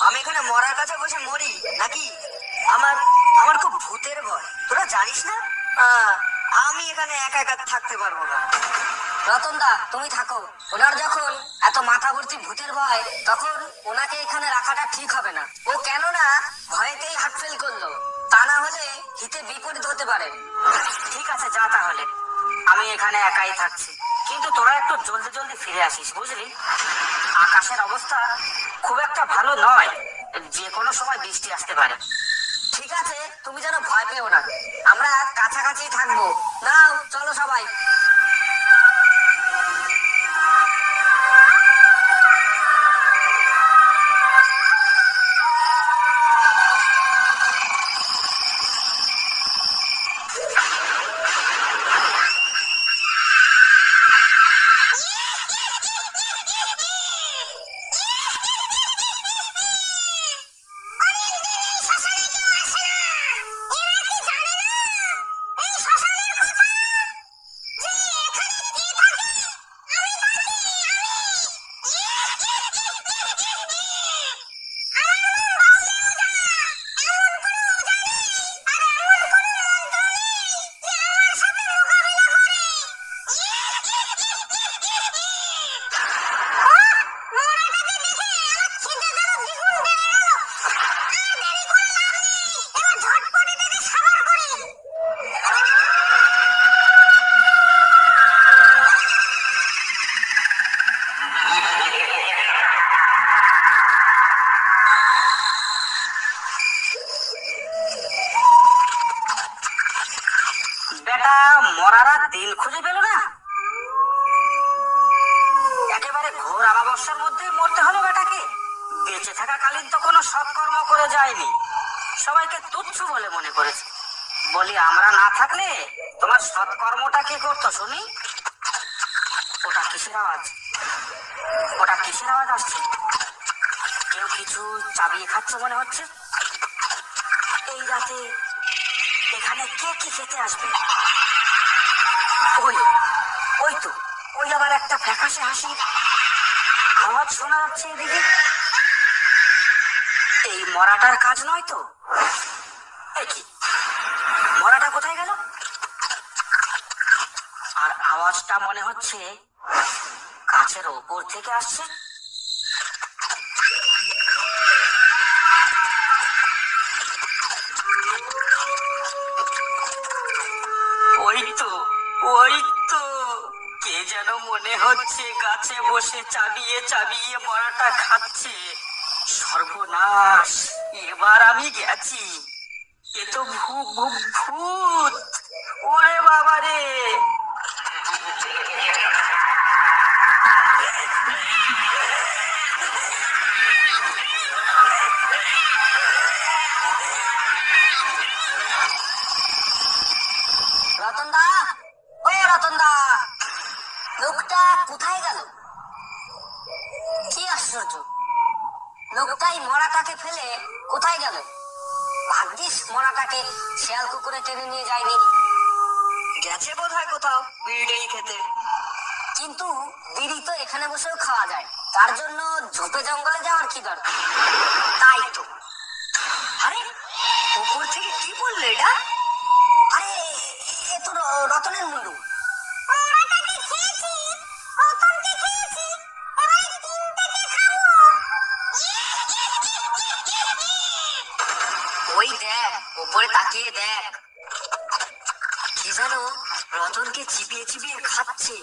আমি এখানে মরার কাছে বসে মরি নাকি? আমার আমার খুব ভূতের ভয়, তোরা জানিস না? আহ, আমি এখানে একা একা থাকতে পারবো না। রতন দা, তুমি থাকো। ওনার যখন এত মাথা ভর্তি ভূতের ভয়, তখন ওনাকে এখানে রাখাটা ঠিক হবে না। ও কেননা ভয়েতেই হার্ট ফেল করলো, তা না হলে হিতে বিপরীত হতে পারে। ঠিক আছে, যা তাহলে, আমি এখানে একাই থাকছি। কিন্তু তোরা একটু জলদি জলদি ফিরে আসিস, বুঝলি? আকাশের অবস্থা খুব একটা ভালো নয়, যে কোনো সময় বৃষ্টি আসতে পারে। ঠিক আছে, তুমি যেন ভয় পেও না, আমরা কাছাকাছি থাকবো। নাও চলো সবাই। বেটা মরারা দিন খুঁজে পেল না, একেবারে ঘোর আমাবস্যার মধ্যে মরতে হলো বেটাকে। বেঁচে থাকা কালীন তো কোনো সৎকর্ম করে যায়নি, সবাইকে তুচ্ছ বলে মনে করেছে। বলি, আমরা না থাকলে তোমার সৎকর্মটা কি করতো শুনি? ওটা কিসের আওয়াজ? ওটা কিসের আওয়াজ আসছে? কেউ কিছু চাবিয়ে খাচ্ছে মনে হচ্ছে। এই রাতে এখানে কে কি খেতে আসবে? ওই ওই তো, ওই আবার একটা ফ্যাকাশে হাসি আওয়াজ শোনা যাচ্ছে এদিকে। এই মরাটার কাজ নয় তো? এ কি, মরাটা কোথায় গেল? আর আওয়াজটা মনে হচ্ছে গাছের ওপর থেকে আসছে। ওই তো, ওই তো, কে যেন মনে হচ্ছে গাছে বসে চাবিয়ে চাবিয়ে মরাটা খাচ্ছে। সর্বনাশ, এবার আমি গেছি। এ তো ভূত। ওরে বাবা রে! রতন দা, ও রতন দা, লোকটা কোথায় গেল? কি আশ্চর্য, লোকটাই মরাটাকে ফেলে কোথায় গেল? ভাগ্যিস মরাটাকে শিয়াল কুকুরে টেনে নিয়ে যায়নি। গেছে বোধ হয় কোথাও বিড়ি খেতে। কিন্তু বিড়ি তো এখানে বসেও খাওয়া যায়, তার জন্য ঝোপে জঙ্গলে যাওয়ার কি দরকার? তাই তো। আরে, উপর থেকে কি বললো এটা? আরে, এ তো রতনের মুন্ডু। ওই দেখ, উপরে তাকিয়ে দেখ, কি যেন রতনকে চিবিয়ে চিবিয়ে খাচ্ছে।